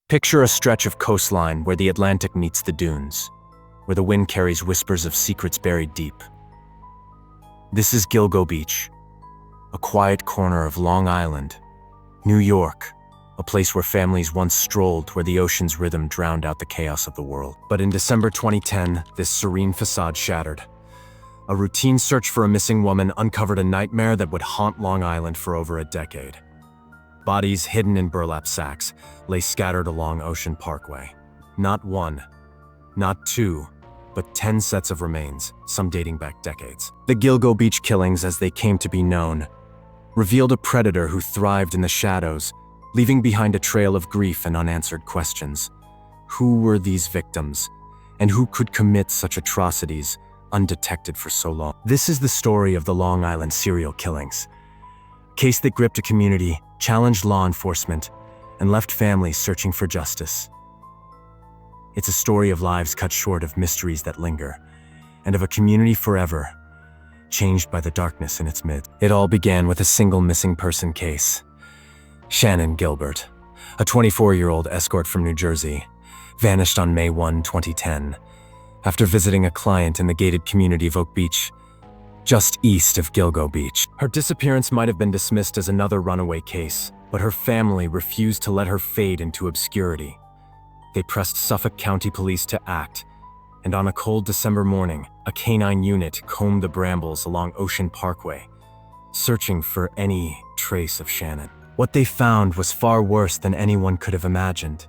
Picture a stretch of coastline where the Atlantic meets the dunes, where the wind carries whispers of secrets buried deep. This is Gilgo Beach, a quiet corner of Long Island, New York, a place where families once strolled, where the ocean's rhythm drowned out the chaos of the world. But in December 2010, this serene facade shattered. A routine search for a missing woman uncovered a nightmare that would haunt Long Island for over a decade. Bodies hidden in burlap sacks lay scattered along Ocean Parkway. Not one, not two, but 10 sets of remains, some dating back decades. The Gilgo Beach killings, as they came to be known, revealed a predator who thrived in the shadows, leaving behind a trail of grief and unanswered questions. Who were these victims, and who could commit such atrocities undetected for so long? This is the story of the Long Island serial killings, a case that gripped a community, challenged law enforcement, and left families searching for justice. It's a story of lives cut short, of mysteries that linger, and of a community forever changed by the darkness in its midst. It all began with a single missing person case. Shannon Gilbert, a 24-year-old escort from New Jersey, vanished on May 1, 2010, after visiting a client in the gated community of Oak Beach, just east of Gilgo Beach. Her disappearance might have been dismissed as another runaway case, but her family refused to let her fade into obscurity. They pressed Suffolk County Police to act, and on a cold December morning, a canine unit combed the brambles along Ocean Parkway, searching for any trace of Shannon. What they found was far worse than anyone could have imagined.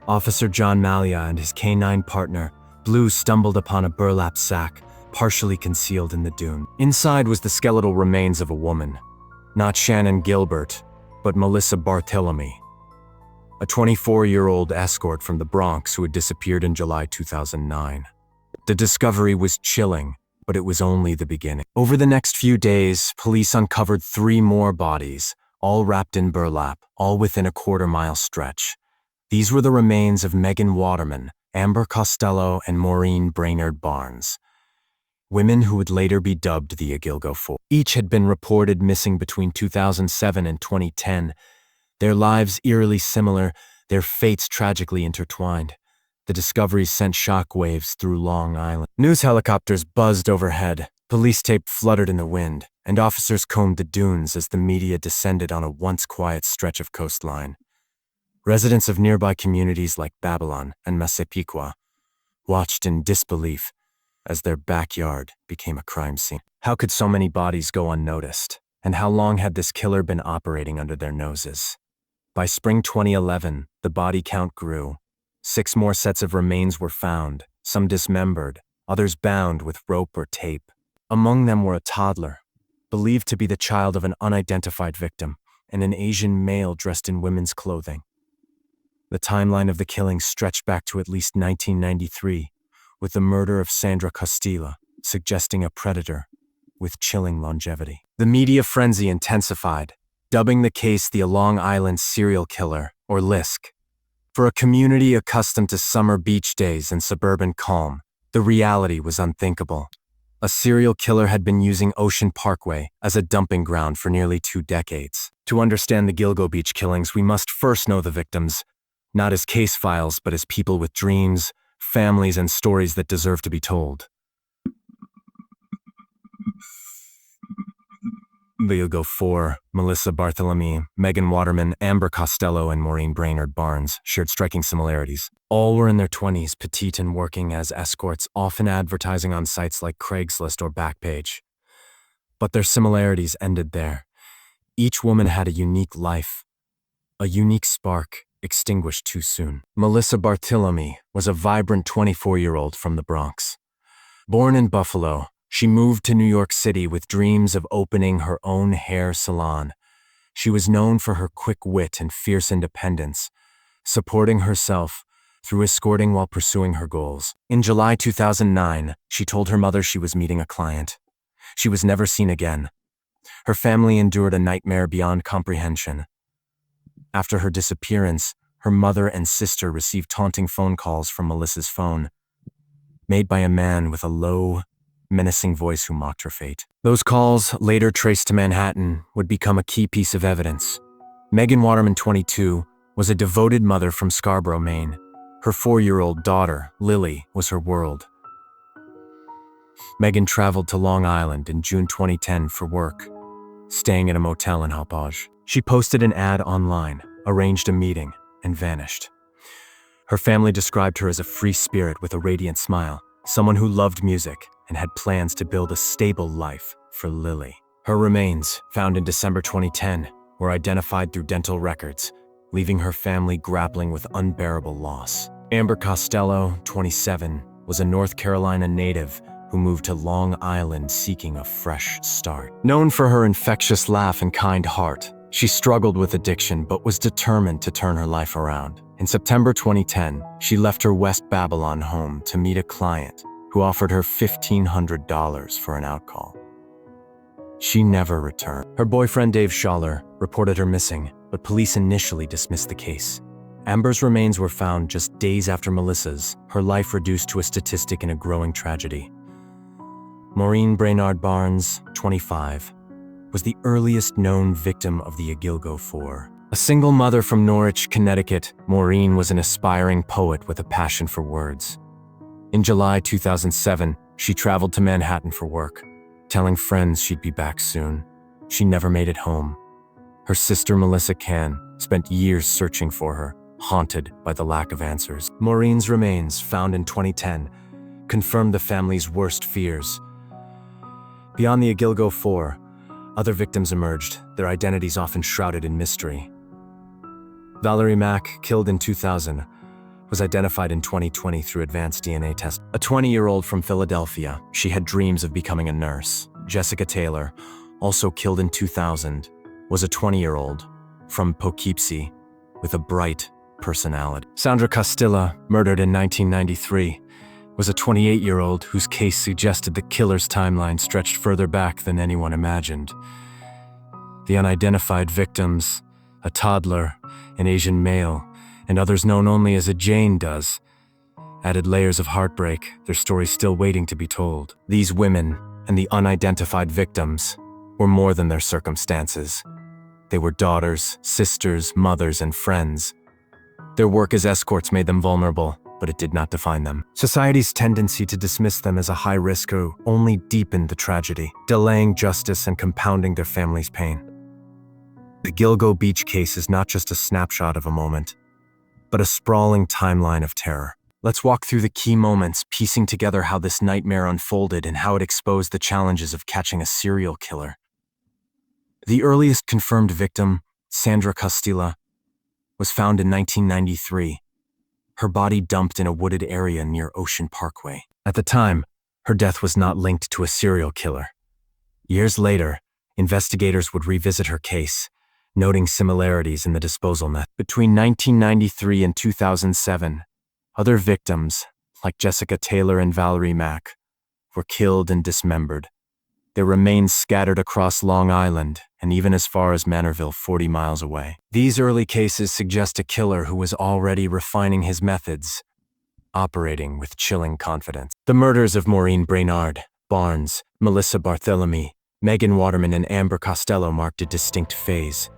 Officer John Malia and his canine partner, Blue, stumbled upon a burlap sack partially concealed in the dune. Inside was the skeletal remains of a woman, not Shannon Gilbert, but Melissa Barthelemy, a 24-year-old escort from the Bronx who had disappeared in July 2009. The discovery was chilling, but it was only the beginning. Over the next few days, police uncovered 3 more bodies, all wrapped in burlap, all within a quarter-mile stretch. These were the remains of MeganWaterman, Amber Costello, and MaureenBrainardBarnes, women who would later be dubbed the GilgoFour. Each had been reported missing between 2007 and 2010, their lives eerily similar, their fates tragically intertwined. The discoveries sent shockwaves through Long Island. News helicopters buzzed overhead, police tape fluttered in the wind, and officers combed the dunes as the media descended on a once quiet stretch of coastline. Residents of nearby communities like Babylon and Massapequa watched in disbelief as their backyard became a crime scene. How could so many bodies go unnoticed? And how long had this killer been operating under their noses? By spring 2011, the body count grew. 6 more sets of remains were found, some dismembered, others bound with rope or tape. Among them were a toddler, believed to be the child of an unidentified victim, and an Asian male dressed in women's clothing. The timeline of the killings stretched back to at least 1993, with the murder of SandraCostilla suggesting a predator with chilling longevity. The media frenzy intensified, dubbing the case the Long Island serial killer, or LISK. For a community accustomed to summer beach days and suburban calm, the reality was unthinkable. A serial killer had been using Ocean Parkway as a dumping ground for nearly 2 decades. To understand the Gilgo Beach killings, we must first know the victims, not as case files, but as people with dreams, families, and stories that deserve to be told. GilgoFour, Melissa Barthelemy, MeganWaterman, Amber Costello, and MaureenBrainardBarnes shared striking similarities. All were in their 20s, petite and working as escorts, often advertising on sites like Craigslist or Backpage. But their similarities ended there. Each woman had a unique life, a unique spark extinguished too soon. Melissa Barthelemy was a vibrant 24-year-old from the Bronx. Born in Buffalo, she moved to New York City with dreams of opening her own hair salon. She was known for her quick wit and fierce independence, supporting herself through escorting while pursuing her goals. In July 2009, she told her mother she was meeting a client. She was never seen again. Her family endured a nightmare beyond comprehension. After her disappearance, her mother and sister received taunting phone calls from Melissa's phone, made by a man with a low, menacing voice who mocked her fate. Those calls, later traced to Manhattan, would become a key piece of evidence. MeganWaterman, 22, was a devoted mother from Scarborough, Maine. Her 4-year-old daughter, Lily, was her world. Megan traveled to Long Island in June 2010 for work, staying at a motel in Hauppauge. She posted an ad online, arranged a meeting, and vanished. Her family described her as a free spirit with a radiant smile, someone who loved music and had plans to build a stable life for Lily. Her remains, found in December 2010, were identified through dental records, leaving her family grappling with unbearable loss. Amber Costello, 27, was a North Carolina native who moved to Long Island seeking a fresh start. Known for her infectious laugh and kind heart, she struggled with addiction but was determined to turn her life around. In September 2010, she left her West Babylon home to meet a client who offered her $1,500 for an outcall. She never returned. Her boyfriend Dave Schaller reported her missing, but police initially dismissed the case. Amber's remains were found just days after Melissa's, her life reduced to a statistic in a growing tragedy. MaureenBrainardBarnes, 25, was the earliest known victim of the GilgoFour. A single mother from Norwich, Connecticut, Maureen was an aspiring poet with a passion for words. In July 2007, she traveled to Manhattan for work, telling friends she'd be back soon. She never made it home. Her sister Melissa Can spent years searching for her, haunted by the lack of answers. Maureen's remains, found in 2010, confirmed the family's worst fears. Beyond the GilgoFour, other victims emerged, their identities often shrouded in mystery. ValerieMack, killed in 2000, was identified in 2020 through advanced DNA tests. A 20-year-old from Philadelphia, she had dreams of becoming a nurse. Jessica Taylor, also killed in 2000, was a 20-year-old from Poughkeepsie with a bright personality. SandraCostilla, murdered in 1993, was a 28-year-old whose case suggested the killer's timeline stretched further back than anyone imagined. The unidentified victims, a toddler, an Asian male, and others known only as a Jane does, added layers of heartbreak, their stories still waiting to be told. These women and the unidentified victims were more than their circumstances. They were daughters, sisters, mothers, and friends. Their work as escorts made them vulnerable, but it did not define them. Society's tendency to dismiss them as a high risker only deepened the tragedy, delaying justice and compounding their family's pain. The Gilgo Beach case is not just a snapshot of a moment, but a sprawling timeline of terror. Let's walk through the key moments, piecing together how this nightmare unfolded and how it exposed the challenges of catching a serial killer. The earliest confirmed victim, SandraCostilla, was found in 1993, her body dumped in a wooded area near Ocean Parkway. At the time, her death was not linked to a serial killer. Years later, investigators would revisit her case, noting similarities in the disposal method. Between 1993 and 2007, other victims, like Jessica Taylor and ValerieMack, were killed and dismembered. Their remains scattered across Long Island and even as far as Manorville, 40 miles away. These early cases suggest a killer who was already refining his methods, operating with chilling confidence. The murders of MaureenBrainardBarnes, Melissa Barthelemy, MeganWaterman, and Amber Costello marked a distinct phase.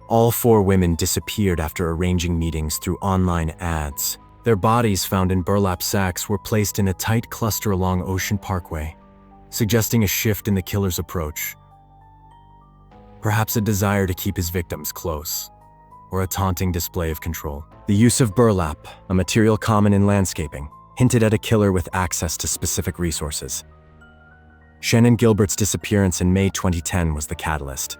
All 4 women disappeared after arranging meetings through online ads. Their bodies, found in burlap sacks, were placed in a tight cluster along Ocean Parkway, suggesting a shift in the killer's approach. Perhaps a desire to keep his victims close, or a taunting display of control. The use of burlap, a material common in landscaping, hinted at a killer with access to specific resources. Shannon Gilbert's disappearance in May 2010 was the catalyst.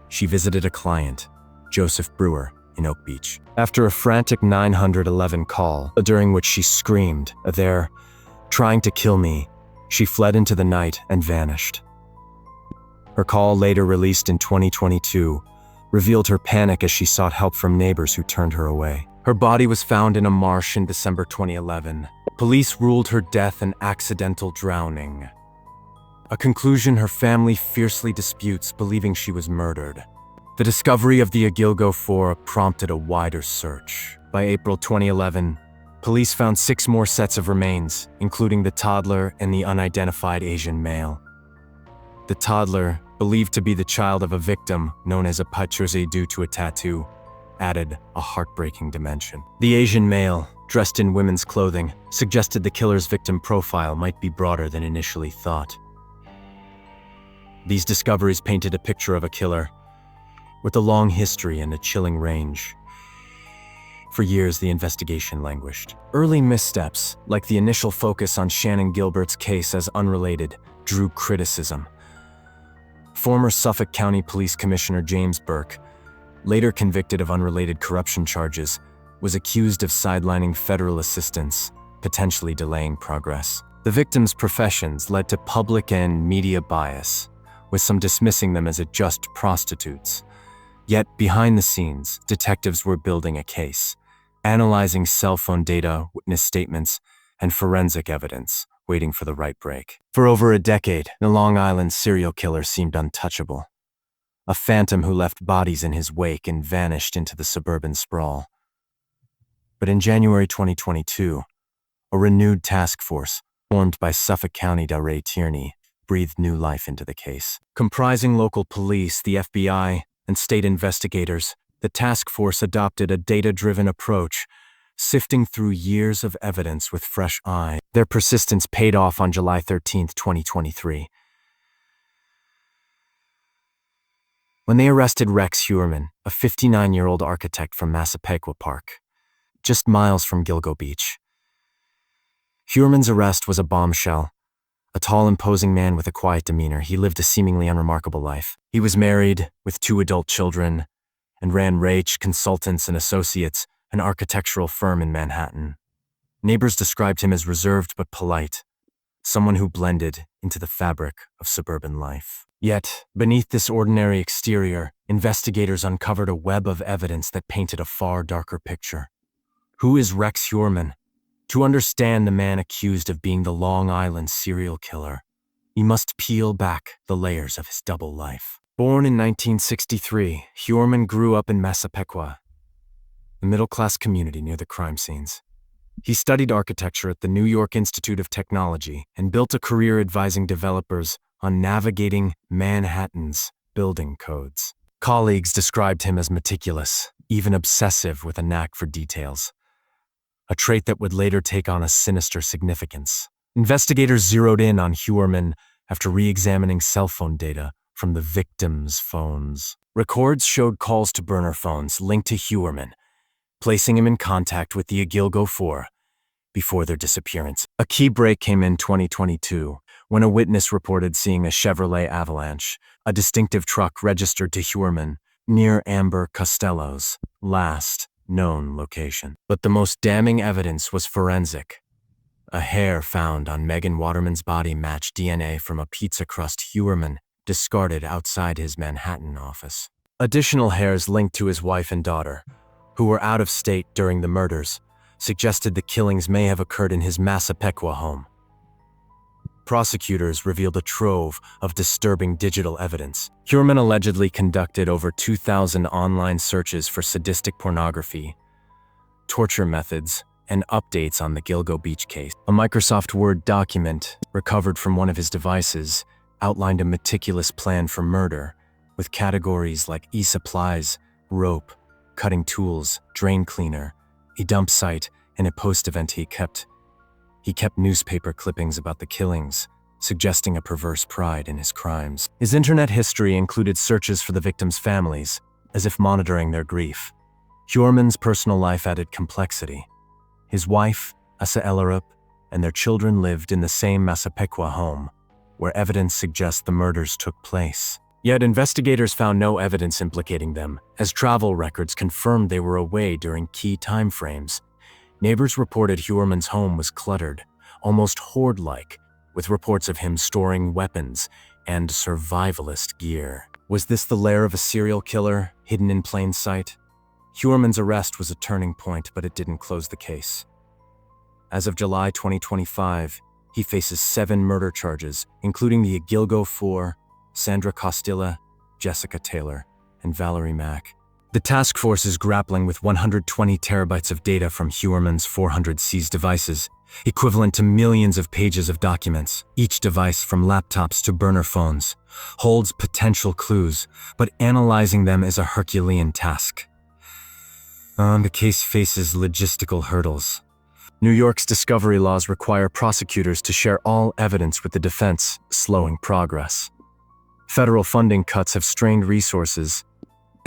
She visited a client, Joseph Brewer, in Oak Beach. After a frantic 911 call, during which she screamed, "They're trying to kill me," she fled into the night and vanished. Her call, later released in 2022, revealed her panic as she sought help from neighbors who turned her away. Her body was found in a marsh in December 2011. Police ruled her death an accidental drowning, a conclusion her family fiercely disputes, believing she was murdered. The discovery of the GilgoFour prompted a wider search. By April 2011, police found 6 more sets of remains, including the toddler and the unidentified Asian male. The toddler, believed to be the child of a victim known as a patrese due to a tattoo, added a heartbreaking dimension. The Asian male, dressed in women's clothing, suggested the killer's victim profile might be broader than initially thought. These discoveries painted a picture of a killer with a long history and a chilling range. For years, the investigation languished. Early missteps, like the initial focus on Shannon Gilbert's case as unrelated, drew criticism. Former Suffolk County Police Commissioner James Burke, later convicted of unrelated corruption charges, was accused of sidelining federal assistance, potentially delaying progress. The victims' professions led to public and media bias, with some dismissing them as just prostitutes. Yet, behind the scenes, detectives were building a case, analyzing cell phone data, witness statements, and forensic evidence, waiting for the right break. For over a decade, the Long Island serial killer seemed untouchable. A phantom who left bodies in his wake and vanished into the suburban sprawl. But in January 2022, a renewed task force, formed by Suffolk County DA Tierney, breathed new life into the case. Comprising local police, the FBI, and state investigators, the task force adopted a data-driven approach, sifting through years of evidence with fresh eyes. Their persistence paid off on July 13, 2023. When they arrested Rex Heuermann, a 59-year-old architect from Massapequa Park, just miles from Gilgo Beach. Heuermann's arrest was a bombshell. A tall, imposing man with a quiet demeanor, he lived a seemingly unremarkable life. He was married, with 2 adult children, and ran Raich Consultants and Associates, an architectural firm in Manhattan. Neighbors described him as reserved but polite, someone who blended into the fabric of suburban life. Yet, beneath this ordinary exterior, investigators uncovered a web of evidence that painted a far darker picture. Who is Rex Heuermann? To understand the man accused of being the Long Island serial killer, you must peel back the layers of his double life. Born in 1963, Heuermann grew up in Massapequa, a middle-class community near the crime scenes. He studied architecture at the New York Institute of Technology and built a career advising developers on navigating Manhattan's building codes. Colleagues described him as meticulous, even obsessive with a knack for details, a trait that would later take on a sinister significance. Investigators zeroed in on Heuermann after re-examining cell phone data from the victims' phones. Records showed calls to burner phones linked to Heuermann, placing him in contact with the GilgoFour before their disappearance. A key break came in 2022 when a witness reported seeing a Chevrolet Avalanche, a distinctive truck registered to Heuermann, near Amber Costello's last known location. But the most damning evidence was forensic. A hair found on MeganWaterman's body matched DNA from a pizza crust Heuermann discarded outside his Manhattan office. Additional hairs linked to his wife and daughter, who were out of state during the murders, suggested the killings may have occurred in his Massapequa home. Prosecutors revealed a trove of disturbing digital evidence. Heuermann allegedly conducted over 2,000 online searches for sadistic pornography, torture methods, and updates on the Gilgo Beach case. A Microsoft Word document recovered from one of his devices outlined a meticulous plan for murder, with categories like e-supplies, rope, cutting tools, drain cleaner, a dump site, and a post event he kept. He kept newspaper clippings about the killings, suggesting a perverse pride in his crimes. His internet history included searches for the victims' families, as if monitoring their grief. Heuermann's personal life added complexity. His wife, Asa Ellerup, and their children lived in the same Massapequa home, where evidence suggests the murders took place. Yet investigators found no evidence implicating them, as travel records confirmed they were away during key time frames. Neighbors reported Heuermann's home was cluttered, almost horde-like, with reports of him storing weapons and survivalist gear. Was this the lair of a serial killer, hidden in plain sight? Heuermann's arrest was a turning point, but it didn't close the case. As of July 2025, he faces 7 murder charges, including the GilgoFour, SandraCostilla, Jessica Taylor, and ValerieMack. The task force is grappling with 120 terabytes of data from Heuermann's 400 seized devices, equivalent to millions of pages of documents. Each device, from laptops to burner phones, holds potential clues, but analyzing them is a Herculean task. The case faces logistical hurdles. New York's discovery laws require prosecutors to share all evidence with the defense, slowing progress. Federal funding cuts have strained resources,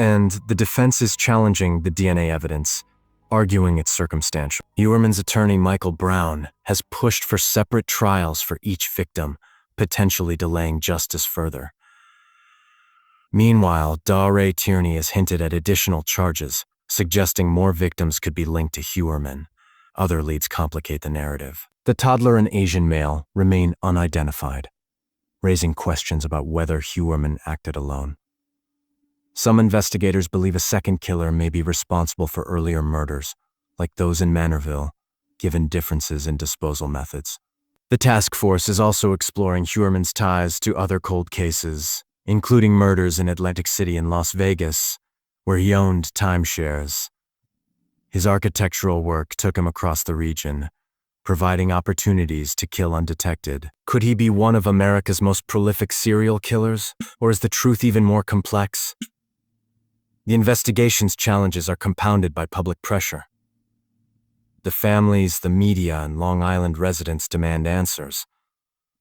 and the defense is challenging the DNA evidence, arguing it's circumstantial. Heuermann's attorney, Michael Brown, has pushed for separate trials for each victim, potentially delaying justice further. Meanwhile, Dare Tierney has hinted at additional charges, suggesting more victims could be linked to Heuermann. Other leads complicate the narrative. The toddler and Asian male remain unidentified, raising questions about whether Heuermann acted alone. Some investigators believe a second killer may be responsible for earlier murders, like those in Manorville, given differences in disposal methods. The task force is also exploring Heuermann's ties to other cold cases, including murders in Atlantic City and Las Vegas, where he owned timeshares. His architectural work took him across the region, providing opportunities to kill undetected. Could he be one of America's most prolific serial killers, or is the truth even more complex? The investigation's challenges are compounded by public pressure. The families, the media, and Long Island residents demand answers,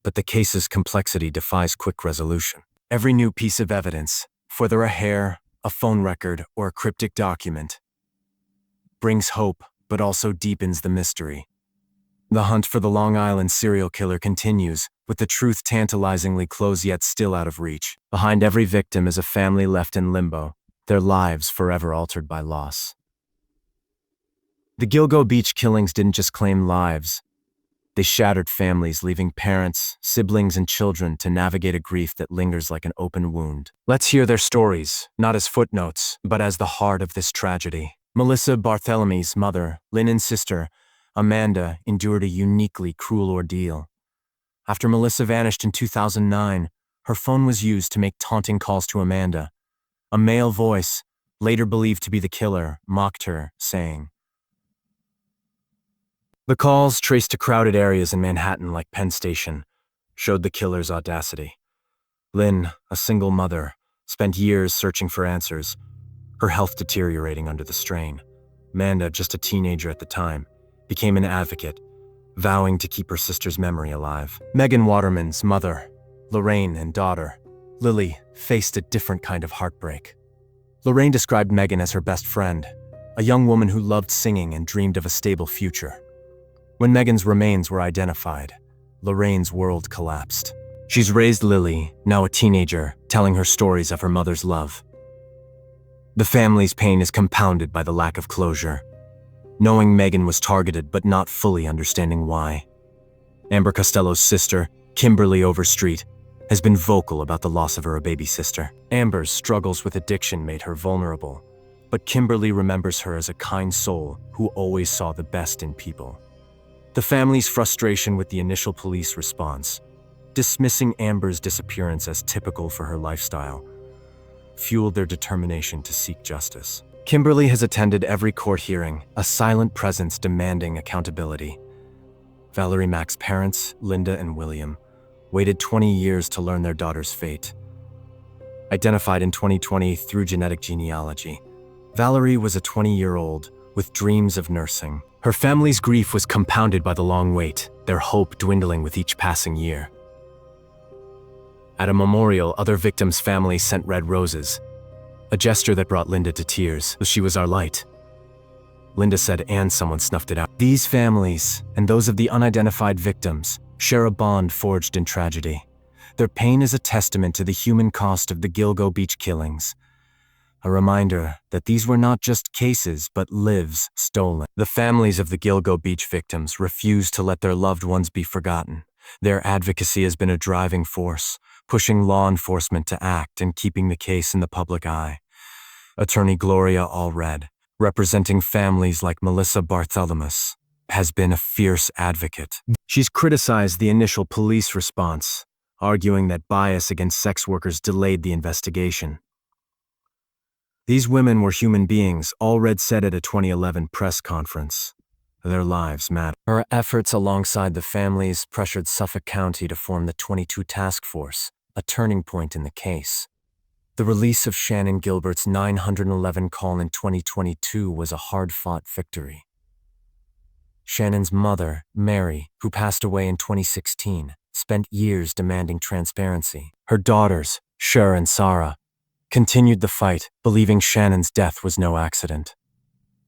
but the case's complexity defies quick resolution. Every new piece of evidence, whether a hair, a phone record, or a cryptic document, brings hope but also deepens the mystery. The hunt for the Long Island serial killer continues, with the truth tantalizingly close yet still out of reach. Behind every victim is a family left in limbo, their lives forever altered by loss. The Gilgo Beach killings didn't just claim lives. They shattered families, leaving parents, siblings, and children to navigate a grief that lingers like an open wound. Let's hear their stories, not as footnotes, but as the heart of this tragedy. Melissa Barthelemy's mother, Lynn's sister, Amanda, endured a uniquely cruel ordeal. After Melissa vanished in 2009, her phone was used to make taunting calls to Amanda. A male voice, later believed to be the killer, mocked her, saying. The calls, traced to crowded areas in Manhattan like Penn Station, showed the killer's audacity. Lynn, a single mother, spent years searching for answers, her health deteriorating under the strain. Amanda, just a teenager at the time, became an advocate, vowing to keep her sister's memory alive. MeganWaterman's mother, Lorraine, and daughter, Lily, faced a different kind of heartbreak. Lorraine described Megan as her best friend, a young woman who loved singing and dreamed of a stable future. When Megan's remains were identified, Lorraine's world collapsed. She's raised Lily, now a teenager, telling her stories of her mother's love. The family's pain is compounded by the lack of closure, knowing Megan was targeted but not fully understanding why. Amber Costello's sister, Kimberly Overstreet, has been vocal about the loss of her baby sister. Amber's struggles with addiction made her vulnerable, but Kimberly remembers her as a kind soul who always saw the best in people. The family's frustration with the initial police response, dismissing Amber's disappearance as typical for her lifestyle, fueled their determination to seek justice. Kimberly has attended every court hearing, a silent presence demanding accountability. ValerieMack's parents, Linda and William, waited 20 years to learn their daughter's fate. Identified in 2020 through genetic genealogy, Valerie was a 20-year-old with dreams of nursing. Her family's grief was compounded by the long wait, their hope dwindling with each passing year. At a memorial, other victims' families sent red roses, a gesture that brought Linda to tears. She was our light, Linda said, and someone snuffed it out. These families, and those of the unidentified victims, share a bond forged in tragedy. Their pain is a testament to the human cost of the Gilgo Beach killings, a reminder that these were not just cases but lives stolen. The families of the Gilgo Beach victims refuse to let their loved ones be forgotten. Their advocacy has been a driving force, pushing law enforcement to act and keeping the case in the public eye. Attorney Gloria Allred, representing families like Melissa Barthelemy, has been a fierce advocate. She's criticized the initial police response, arguing that bias against sex workers delayed the investigation. These women were human beings, Allred said at a 2011 press conference. Their lives matter. Her efforts alongside the families pressured Suffolk County to form the 22 Task Force, a turning point in the case. The release of Shannon Gilbert's 911 call in 2022 was a hard-fought victory. Shannon's mother, Mary, who passed away in 2016, spent years demanding transparency. Her daughters, Cher and Sarah, continued the fight, believing Shannon's death was no accident.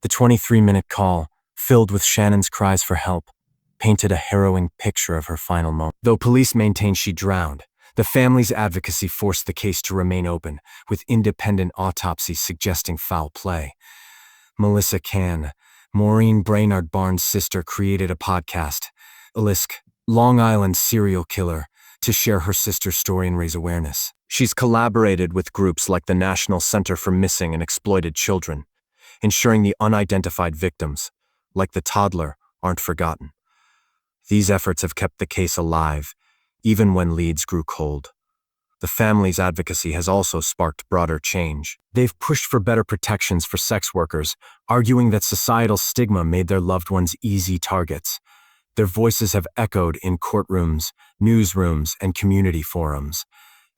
The 23-minute call, filled with Shannon's cries for help, painted a harrowing picture of her final moment. Though police maintained she drowned, the family's advocacy forced the case to remain open, with independent autopsies suggesting foul play. Melissa Cann, MaureenBrainardBarnes' sister, created a podcast, Elisk, Long Island Serial Killer, to share her sister's story and raise awareness. She's collaborated with groups like the National Center for Missing and Exploited Children, ensuring the unidentified victims, like the toddler, aren't forgotten. These efforts have kept the case alive, even when leads grew cold. The family's advocacy has also sparked broader change. They've pushed for better protections for sex workers, arguing that societal stigma made their loved ones easy targets. Their voices have echoed in courtrooms, newsrooms, and community forums,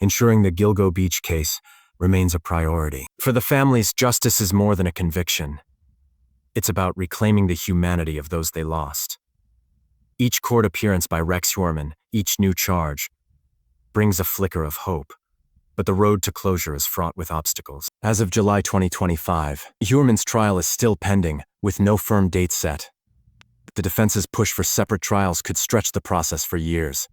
ensuring the Gilgo Beach case remains a priority. For the families, justice is more than a conviction. It's about reclaiming the humanity of those they lost. Each court appearance by Rex Heuermann, each new charge, brings a flicker of hope, but the road to closure is fraught with obstacles. As of July 2025, Heuermann's trial is still pending, with no firm date set. The defense's push for separate trials could stretch the process for years.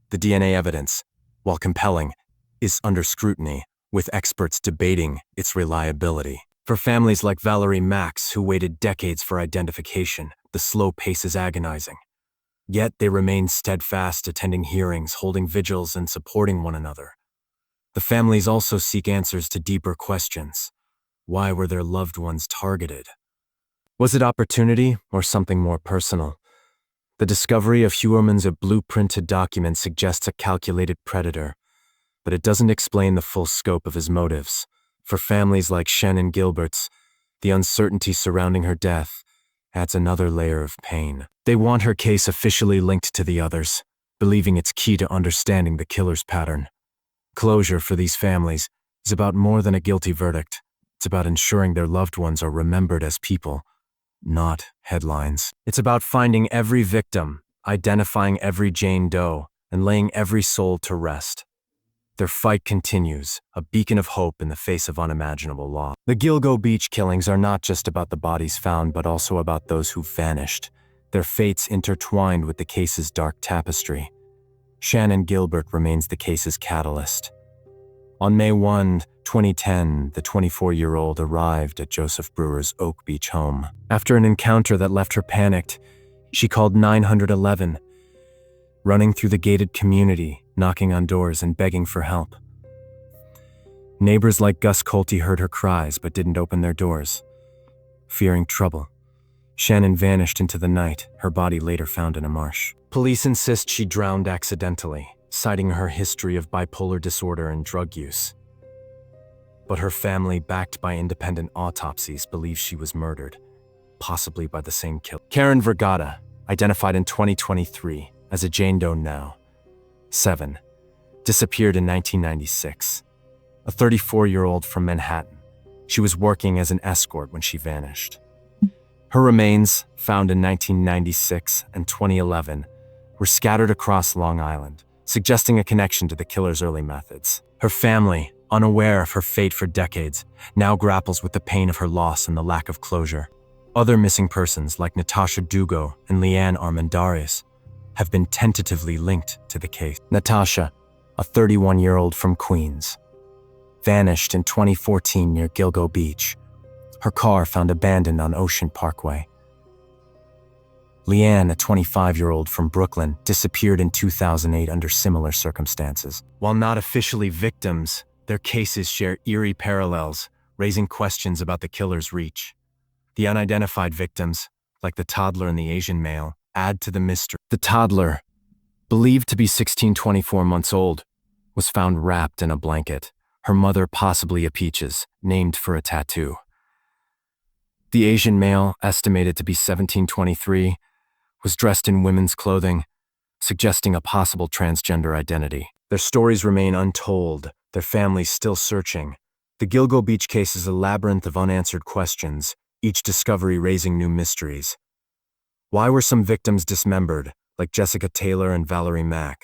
The DNA evidence, while compelling, is under scrutiny, with experts debating its reliability. For families like ValerieMack, who waited decades for identification, the slow pace is agonizing. Yet they remain steadfast, attending hearings, holding vigils, and supporting one another. The families also seek answers to deeper questions. Why were their loved ones targeted? Was it opportunity or something more personal? The discovery of Heuermann's blueprinted document suggests a calculated predator, but it doesn't explain the full scope of his motives. For families like Shannon Gilbert's, the uncertainty surrounding her death adds another layer of pain. They want her case officially linked to the others, believing it's key to understanding the killer's pattern. Closure for these families is about more than a guilty verdict. It's about ensuring their loved ones are remembered as people, not headlines. It's about finding every victim, identifying every Jane Doe, and laying every soul to rest. Their fight continues, a beacon of hope in the face of unimaginable loss. The Gilgo Beach killings are not just about the bodies found, but also about those who vanished, their fates intertwined with the case's dark tapestry. Shannon Gilbert remains the case's catalyst. On May 1, 2010, the 24-year-old arrived at Joseph Brewer's Oak Beach home. After an encounter that left her panicked, she called 911, running through the gated community, knocking on doors and begging for help. Neighbors like Gus Colty heard her cries but didn't open their doors. Fearing trouble, Shannon vanished into the night, her body later found in a marsh. Police insist she drowned accidentally, citing her history of bipolar disorder and drug use. But her family, backed by independent autopsies, believes she was murdered, possibly by the same killer. Karen Vergata, identified in 2023 as a Jane Doe now, 7, disappeared in 1996. A 34-year-old from Manhattan. She was working as an escort when she vanished. Her remains, found in 1996 and 2011, were scattered across Long Island, suggesting a connection to the killer's early methods. Her family, unaware of her fate for decades, now grapples with the pain of her loss and the lack of closure. Other missing persons like Natasha Dugo and Leanne Armendariz have been tentatively linked to the case. Natasha, a 31-year-old from Queens, vanished in 2014 near Gilgo Beach. Her car found abandoned on Ocean Parkway. Leanne, a 25-year-old from Brooklyn, disappeared in 2008 under similar circumstances. While not officially victims, their cases share eerie parallels, raising questions about the killer's reach. The unidentified victims, like the toddler and the Asian male, add to the mystery. The toddler, believed to be 24 months old, was found wrapped in a blanket, her mother possibly a Peaches, named for a tattoo. The Asian male, estimated to be 23, was dressed in women's clothing, suggesting a possible transgender identity. Their stories remain untold, their families still searching. The Gilgo Beach case is a labyrinth of unanswered questions, each discovery raising new mysteries. Why were some victims dismembered, like Jessica Taylor and ValerieMack,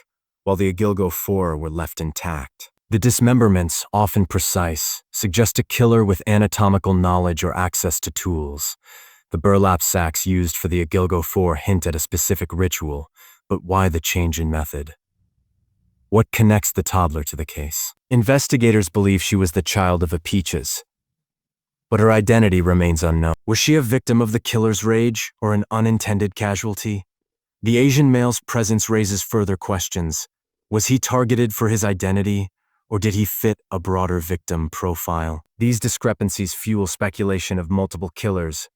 while the GilgoFour were left intact? The dismemberments, often precise, suggest a killer with anatomical knowledge or access to tools. The burlap sacks used for the GilgoFour hint at a specific ritual, but why the change in method? What connects the toddler to the case? Investigators believe she was the child of a Peaches, but her identity remains unknown. Was she a victim of the killer's rage or an unintended casualty? The Asian male's presence raises further questions. Was he targeted for his identity, or did he fit a broader victim profile? These discrepancies fuel speculation of multiple killers,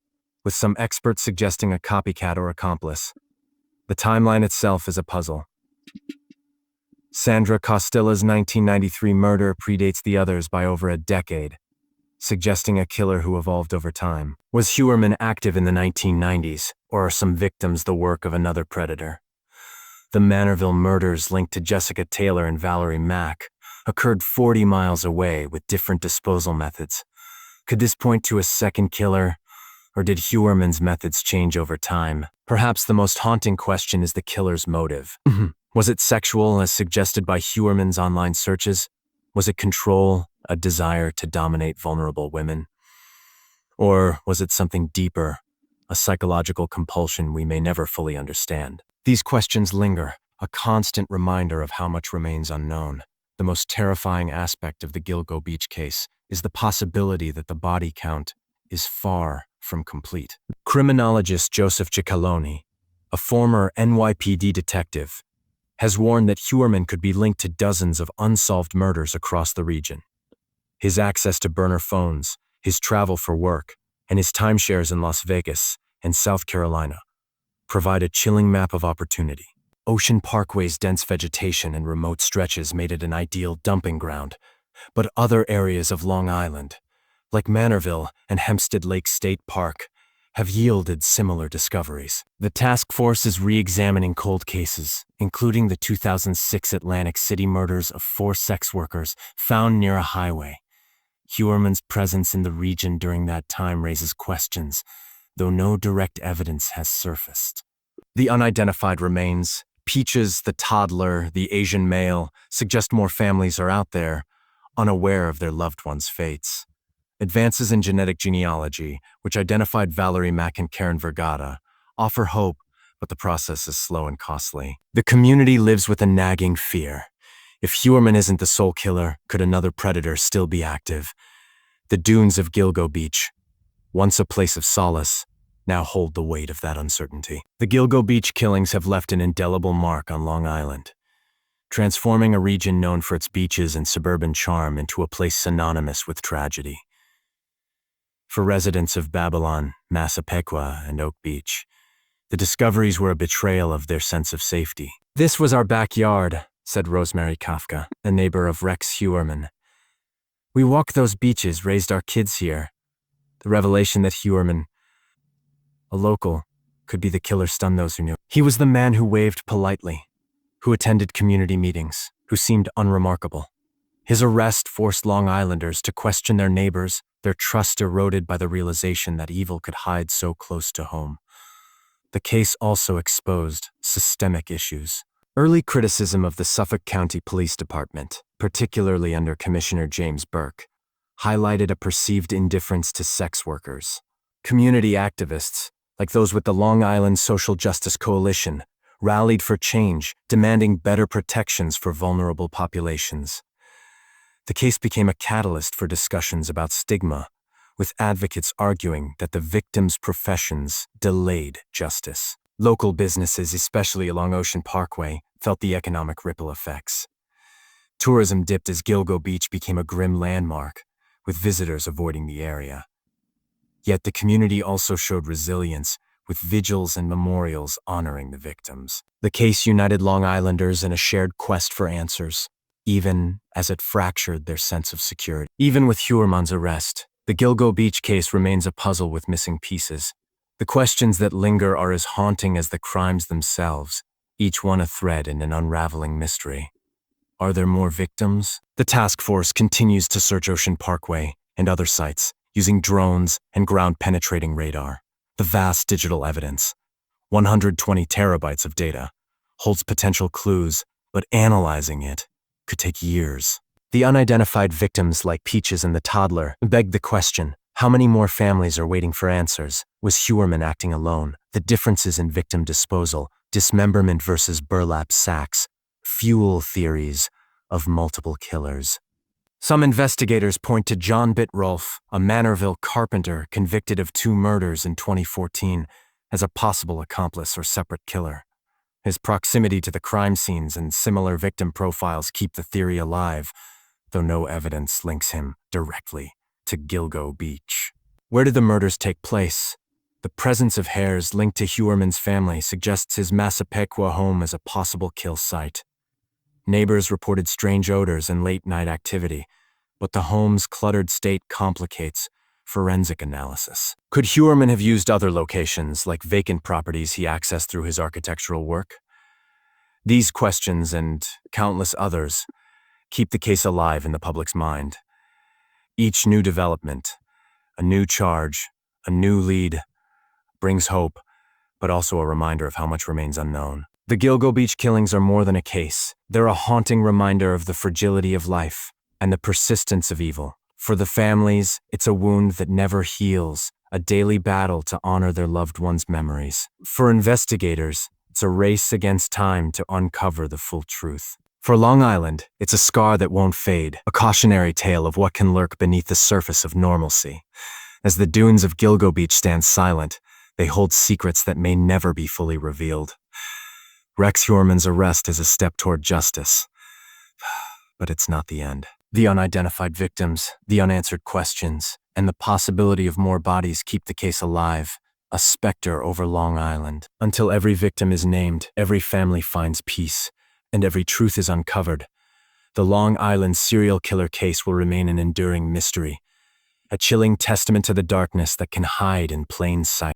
with some experts suggesting a copycat or accomplice. The timeline itself is a puzzle. SandraCostilla's 1993 murder predates the others by over a decade, suggesting a killer who evolved over time. Was Heuermann active in the 1990s, or are some victims the work of another predator? The Manorville murders linked to Jessica Taylor and ValerieMack occurred 40 miles away with different disposal methods. Could this point to a second killer, or did Heuermann's methods change over time? Perhaps the most haunting question is the killer's motive. Was it sexual, as suggested by Heuermann's online searches? Was it control, a desire to dominate vulnerable women? Or was it something deeper, a psychological compulsion we may never fully understand? These questions linger, a constant reminder of how much remains unknown. The most terrifying aspect of the Gilgo Beach case is the possibility that the body count is far from complete. Criminologist Joseph Ciccaloni, a former NYPD detective, has warned that Heuermann could be linked to dozens of unsolved murders across the region. His access to burner phones, his travel for work, and his timeshares in Las Vegas and South Carolina provide a chilling map of opportunity. Ocean Parkway's dense vegetation and remote stretches made it an ideal dumping ground, but other areas of Long Island, like Manorville and Hempstead Lake State Park, have yielded similar discoveries. The task force is re-examining cold cases, including the 2006 Atlantic City murders of 4 sex workers found near a highway. Heuermann's presence in the region during that time raises questions, though no direct evidence has surfaced. The unidentified remains, Peaches, the toddler, the Asian male, suggest more families are out there, unaware of their loved ones' fates. Advances in genetic genealogy, which identified ValerieMack and Karen Vergata, offer hope, but the process is slow and costly. The community lives with a nagging fear. If Heuermann isn't the sole killer, could another predator still be active? The dunes of Gilgo Beach, once a place of solace, now hold the weight of that uncertainty. The Gilgo Beach killings have left an indelible mark on Long Island, transforming a region known for its beaches and suburban charm into a place synonymous with tragedy. For residents of Babylon, Massapequa, and Oak Beach, the discoveries were a betrayal of their sense of safety. "This was our backyard," said Rosemary Kafka, a neighbor of Rex Heuermann. "We walked those beaches, raised our kids here." The revelation that Heuermann, a local, could be the killer stunned those who knew. He was the man who waved politely, who attended community meetings, who seemed unremarkable. His arrest forced Long Islanders to question their neighbors, their trust eroded by the realization that evil could hide so close to home. The case also exposed systemic issues. Early criticism of the Suffolk County Police Department, particularly under Commissioner James Burke, highlighted a perceived indifference to sex workers. Community activists, like those with the Long Island Social Justice Coalition, rallied for change, demanding better protections for vulnerable populations. The case became a catalyst for discussions about stigma, with advocates arguing that the victims' professions delayed justice. Local businesses, especially along Ocean Parkway, felt the economic ripple effects. Tourism dipped as Gilgo Beach became a grim landmark, with visitors avoiding the area. Yet the community also showed resilience, with vigils and memorials honoring the victims. The case united Long Islanders in a shared quest for answers, even as it fractured their sense of security. Even with Heuermann's arrest, the Gilgo Beach case remains a puzzle with missing pieces. The questions that linger are as haunting as the crimes themselves, each one a thread in an unraveling mystery. Are there more victims? The task force continues to search Ocean Parkway and other sites using drones and ground-penetrating radar. The vast digital evidence, 120 terabytes of data, holds potential clues, but analyzing it could take years. The unidentified victims like Peaches and the toddler beg the question, how many more families are waiting for answers? Was Heuermann acting alone? The differences in victim disposal, dismemberment versus burlap sacks, fuel theories of multiple killers. Some investigators point to John Bitrolf, a Manorville carpenter convicted of 2 murders in 2014, as a possible accomplice or separate killer. His proximity to the crime scenes and similar victim profiles keep the theory alive, though no evidence links him directly to Gilgo Beach. Where did the murders take place? The presence of hairs linked to Heuermann's family suggests his Massapequa home as a possible kill site. Neighbors reported strange odors and late-night activity, but the home's cluttered state complicates forensic analysis. Could Heuermann have used other locations, like vacant properties he accessed through his architectural work? These questions, and countless others, keep the case alive in the public's mind. Each new development, a new charge, a new lead, brings hope, but also a reminder of how much remains unknown. The Gilgo Beach killings are more than a case. They're a haunting reminder of the fragility of life and the persistence of evil. For the families, it's a wound that never heals, a daily battle to honor their loved ones' memories. For investigators, it's a race against time to uncover the full truth. For Long Island, it's a scar that won't fade, a cautionary tale of what can lurk beneath the surface of normalcy. As the dunes of Gilgo Beach stand silent, they hold secrets that may never be fully revealed. Rex Heuermann's arrest is a step toward justice, but it's not the end. The unidentified victims, the unanswered questions, and the possibility of more bodies keep the case alive, a specter over Long Island. Until every victim is named, every family finds peace, and every truth is uncovered, the Long Island serial killer case will remain an enduring mystery, a chilling testament to the darkness that can hide in plain sight.